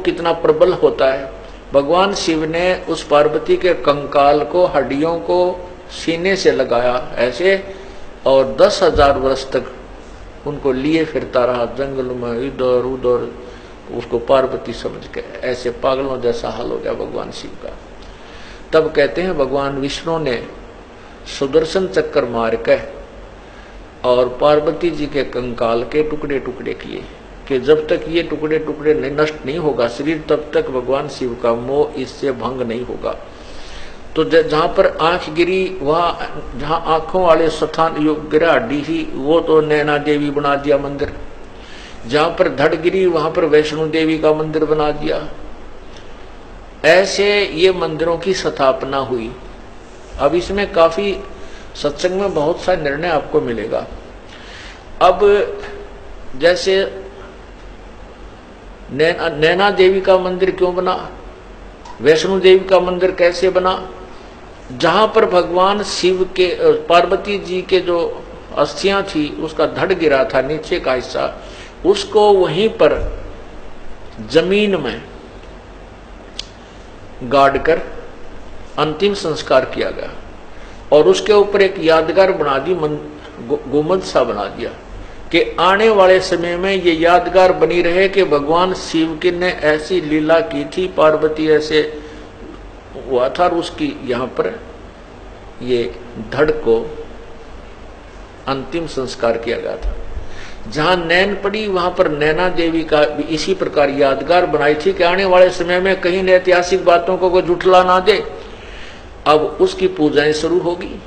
कितना प्रबल होता है। भगवान शिव ने उस पार्वती के कंकाल को, हड्डियों को सीने से लगाया ऐसे, और 10,000 वर्ष तक उनको लिए फिरता रहा जंगल में, इधर उधर, उसको पार्वती समझ के। ऐसे पागलों जैसा हाल हो गया भगवान शिव का। तब कहते हैं भगवान विष्णु ने सुदर्शन चक्कर मार के और पार्वती जी के कंकाल के टुकड़े टुकड़े किए कि जब तक ये टुकड़े टुकड़े नष्ट नहीं होगा शरीर, तब तक भगवान शिव का मोह इससे भंग नहीं होगा। तो जहां पर आंख गिरी, वहां जहां आंखों वाले स्थान गिरा हड्डी ही, वो तो नैना देवी बना दिया मंदिर। जहां पर धड़ गिरी वहां पर वैष्णो देवी का मंदिर बना दिया। ऐसे ये मंदिरों की स्थापना हुई। अब इसमें काफी सत्संग में बहुत सा निर्णय आपको मिलेगा। अब जैसे नैना देवी का मंदिर क्यों बना, वैष्णो देवी का मंदिर कैसे बना, जहां पर भगवान शिव के, पार्वती जी के जो अस्थियां थी उसका धड़ गिरा था नीचे का हिस्सा, उसको वहीं पर जमीन में गाड़ कर अंतिम संस्कार किया गया और उसके ऊपर एक यादगार बना दी, गुंबद सा बना दिया कि आने वाले समय में ये यादगार बनी रहे कि भगवान शिव की ने ऐसी लीला की थी, पार्वती ऐसे हुआ था और उसकी यहाँ पर ये धड़ को अंतिम संस्कार किया गया था। जहां नैन पड़ी वहां पर नैना देवी का भी इसी प्रकार यादगार बनाई थी कि आने वाले समय में कहीं ऐतिहासिक बातों को कोई झुठला ना दे। अब उसकी पूजाएं शुरू होगी।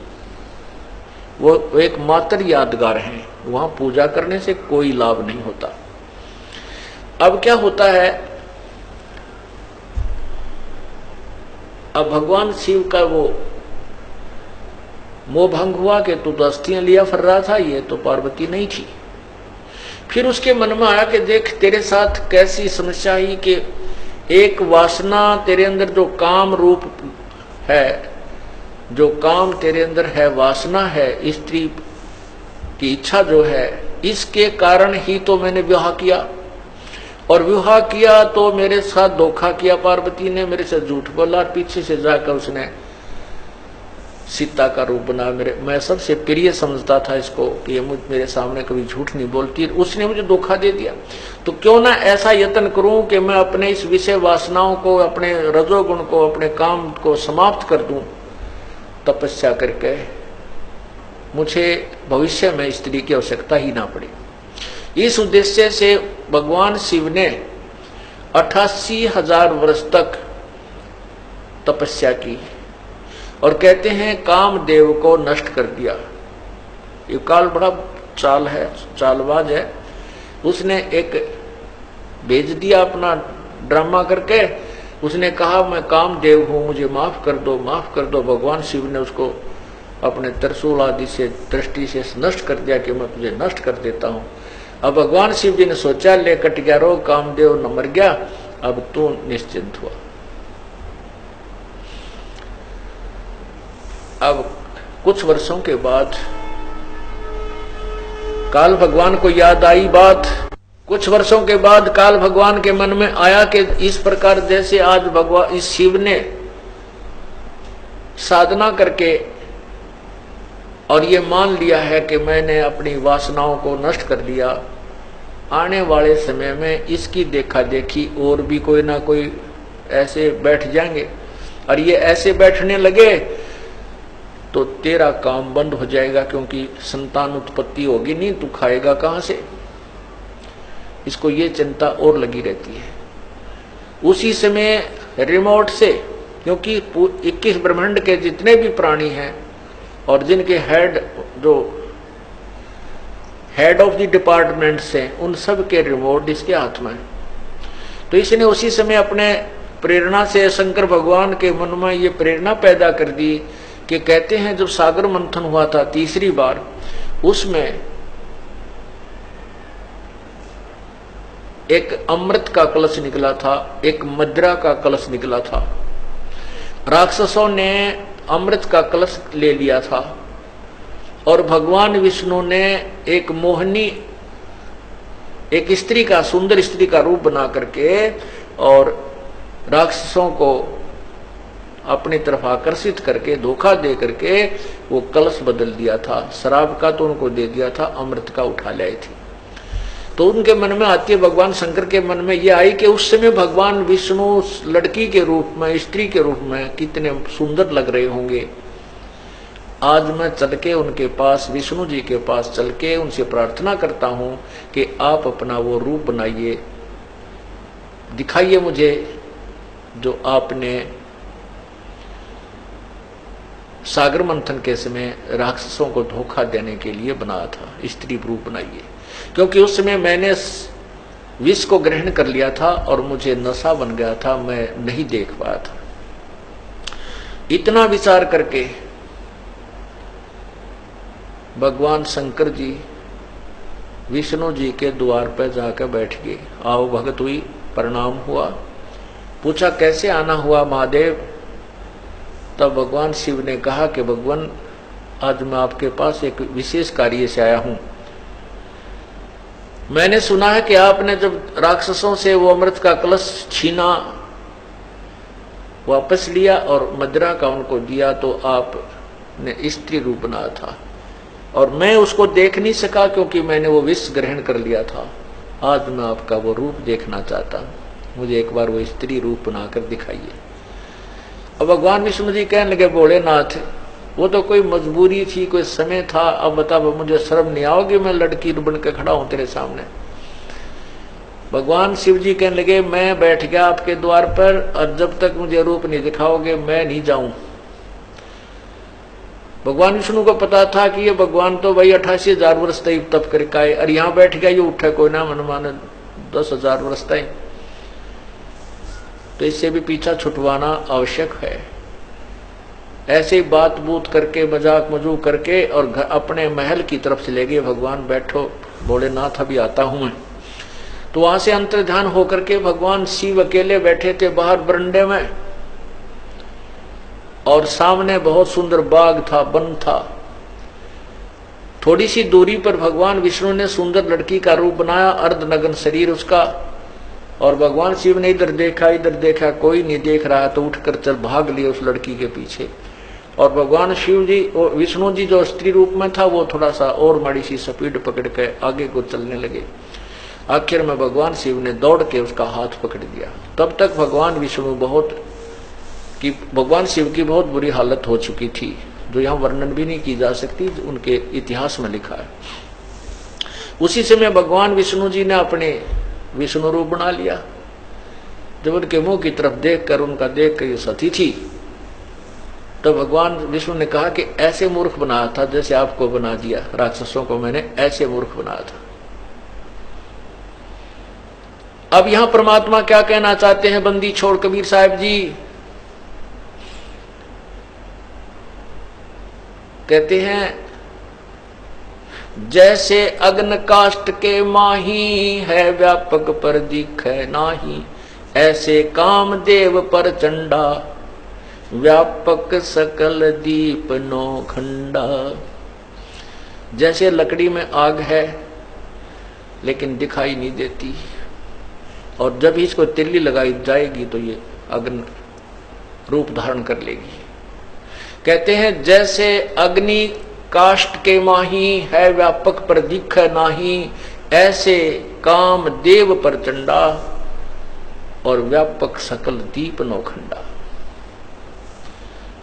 वो एक मात्र यादगार है, वहां पूजा करने से कोई लाभ नहीं होता। अब क्या होता है, अब भगवान शिव का वो मोह भंग हुआ कि तू तो अस्थियां लिया फिर रहा था, ये तो पार्वती नहीं थी। फिर उसके मन में आया कि देख तेरे साथ कैसी समस्या ही कि एक वासना तेरे अंदर, जो काम रूप है, जो काम तेरे अंदर है, वासना है, स्त्री की इच्छा जो है, इसके कारण ही तो मैंने विवाह किया और विवाह किया तो मेरे साथ धोखा किया, पार्वती ने मेरे से झूठ बोला, पीछे से जाकर उसने सीता का रूप बना। मैं सबसे प्रिय समझता था इसको कि ये मेरे सामने कभी झूठ नहीं बोलती, उसने मुझे धोखा दे दिया। तो क्यों ना ऐसा यत्न करूं कि मैं अपने इस विषय वासनाओं को, अपने रजोगुण को, अपने काम को समाप्त कर दूं तपस्या करके, मुझे भविष्य में स्त्री की आवश्यकता ही ना पड़े। इस उद्देश्य से भगवान शिव ने 88,000 वर्ष तक तपस्या की और कहते हैं कामदेव को नष्ट कर दिया। ये काल बड़ा चालबाज है। उसने एक भेज दिया अपना ड्रामा करके, उसने कहा मैं कामदेव हूं, मुझे माफ कर दो, माफ कर दो। भगवान शिव ने उसको अपने त्रिशूल आदि से दृष्टि से नष्ट कर दिया कि मैं तुझे नष्ट कर देता हूं। अब भगवान शिव जी ने सोचा ले कट गया रो, कामदेव न मर गया, अब तू निश्चिंत हुआ। अब कुछ वर्षों के बाद काल भगवान को याद आई बात। कुछ वर्षों के बाद काल भगवान के मन में आया कि इस प्रकार जैसे आज भगवान इस शिव ने साधना करके और ये मान लिया है कि मैंने अपनी वासनाओं को नष्ट कर दिया, आने वाले समय में इसकी देखा देखी और भी कोई ना कोई ऐसे बैठ जाएंगे और ये ऐसे बैठने लगे तो तेरा काम बंद हो जाएगा, क्योंकि संतान उत्पत्ति होगी नहीं, तू खाएगा कहां से। इसको ये चिंता और लगी रहती है। उसी समय रिमोट से, क्योंकि 21 ब्रह्मांड के जितने भी प्राणी हैं और जिनके हेड ऑफ द डिपार्टमेंट्स हैं, उन सब के रिमोट इसके हाथ में। तो इसने उसी समय अपने प्रेरणा से शंकर भगवान के मन में ये प्रेरणा पैदा कर दी कि कहते हैं जब सागर मंथन हुआ था तीसरी बार, उसमें एक अमृत का कलश निकला था, एक मदिरा का कलश निकला था। राक्षसों ने अमृत का कलश ले लिया था और भगवान विष्णु ने एक मोहनी, एक स्त्री का, सुंदर स्त्री का रूप बना करके और राक्षसों को अपनी तरफ आकर्षित करके धोखा दे करके वो कलश बदल दिया था। शराब का तो उनको दे दिया था, अमृत का उठा लाए थे। तो उनके मन में आती है, भगवान शंकर के मन में ये आई कि उस समय भगवान विष्णु लड़की के रूप में, स्त्री के रूप में कितने सुंदर लग रहे होंगे। आज मैं चल के उनके पास, विष्णु जी के पास चल के उनसे प्रार्थना करता हूं कि आप अपना वो रूप बनाइए, दिखाइए मुझे जो आपने सागर मंथन के समय राक्षसों को धोखा देने के लिए बनाया था, स्त्री रूप बनाइए। क्योंकि उस समय मैंने विष को ग्रहण कर लिया था और मुझे नशा बन गया था, मैं नहीं देख पाया था। इतना विचार करके भगवान शंकर जी विष्णु जी के द्वार पर जाकर बैठ गए। आओ भगत हुई, प्रणाम हुआ, पूछा कैसे आना हुआ महादेव। तब भगवान शिव ने कहा कि भगवान आज मैं आपके पास एक विशेष कार्य से आया हूं। मैंने सुना है कि आपने जब राक्षसों से वो अमृत का कलश छीना, वापस लिया और मदिरा का उनको दिया, तो आपने स्त्री रूप बनाया था और मैं उसको देख नहीं सका क्योंकि मैंने वो विष ग्रहण कर लिया था। आज मैं आपका वो रूप देखना चाहता हूं, मुझे एक बार वो स्त्री रूप बनाकर दिखाइए। अब भगवान विष्णु जी कहने लगे, भोलेनाथ वो तो कोई मजबूरी थी, कोई समय था, अब बता मुझे शर्म नहीं आओगी मैं लड़की बन के खड़ा हूं तेरे सामने। भगवान शिव जी कहने लगे, मैं बैठ गया आपके द्वार पर और जब तक मुझे रूप नहीं दिखाओगे मैं नहीं जाऊं। भगवान विष्णु को पता था कि ये भगवान तो भाई 88,000 वर्ष तक तप करके आए और यहां बैठ गया, ये उठे कोई ना मन माने 10,000 वर्ष तक, तो इससे भी पीछा छुटवाना आवश्यक है। ऐसे ही बात बूत करके मजाक मजूक करके और अपने महल की तरफ से ले गए। भगवान बैठो भोलेनाथ अभी आता हूं मैं। तो वहां से अंतर्ध्यान होकर के भगवान शिव अकेले बैठे थे बाहर बरंडे में और सामने बहुत सुंदर बाग था, वन था। थोड़ी सी दूरी पर भगवान विष्णु ने सुंदर लड़की का रूप बनाया, अर्धनग्न शरीर उसका, और भगवान शिव ने इधर देखा, कोई नहीं देख रहा तो उठकर चल भाग लिए उस लड़की के पीछे। और भगवान शिव जी और विष्णु जी जो स्त्री रूप में था वो थोड़ा सा और माड़ी सी स्पीड पकड़ के आगे को चलने लगे। आखिर में भगवान शिव ने दौड़ के उसका हाथ पकड़ दिया। तब तक भगवान शिव की बहुत बुरी हालत हो चुकी थी, जो यहाँ वर्णन भी नहीं की जा सकती, उनके इतिहास में लिखा है। उसी समय भगवान विष्णु जी ने अपने विष्णु रूप बना लिया। जब उनके मुंह की तरफ देखकर उनका देखकर ये सती थी, तो भगवान विष्णु ने कहा कि ऐसे मूर्ख बनाया था जैसे आपको बना दिया, राक्षसों को मैंने ऐसे मूर्ख बनाया था। अब यहां परमात्मा क्या कहना चाहते हैं बंदी छोड़ कबीर साहब जी? कहते हैं जैसे अग्न काष्ठ के माही है व्यापक पर दिखे नाही, ऐसे कामदेव पर चंडा व्यापक सकल दीप नो खंडा। जैसे लकड़ी में आग है लेकिन दिखाई नहीं देती, और जब ही इसको तिल्ली लगाई जाएगी तो ये अग्नि रूप धारण कर लेगी। कहते हैं जैसे अग्नि काष्ठ के माही है व्यापक पर दिख नाही, ऐसे काम देव पर चंडा और व्यापक सकल दीप नौखंडा।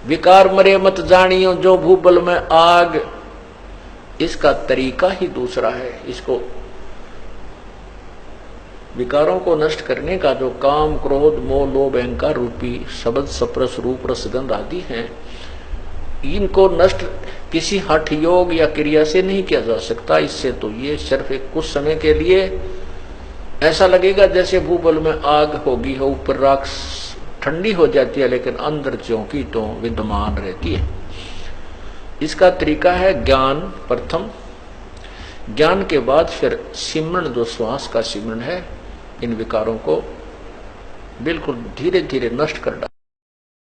विकार मरे मत जानियो जो भूबल में आग, इसका तरीका ही दूसरा है। इसको विकारों को नष्ट करने का जो काम क्रोध मोह लोभ अहंकार रूपी शब्द सप्रस रूप रसगंध आदि हैं, इनको नष्ट किसी हठ योग या क्रिया से नहीं किया जा सकता। इससे तो ये सिर्फ एक कुछ समय के लिए ऐसा लगेगा जैसे भूबल में आग होगी हो, ऊपर राख ठंडी हो जाती है लेकिन अंदर ज्यों की तो विद्यमान रहती है। इसका तरीका है ज्ञान प्रथम, ज्ञान के बाद फिर सिमरण, जो श्वास का सिमरण है, इन विकारों को बिल्कुल धीरे धीरे नष्ट कर डाल।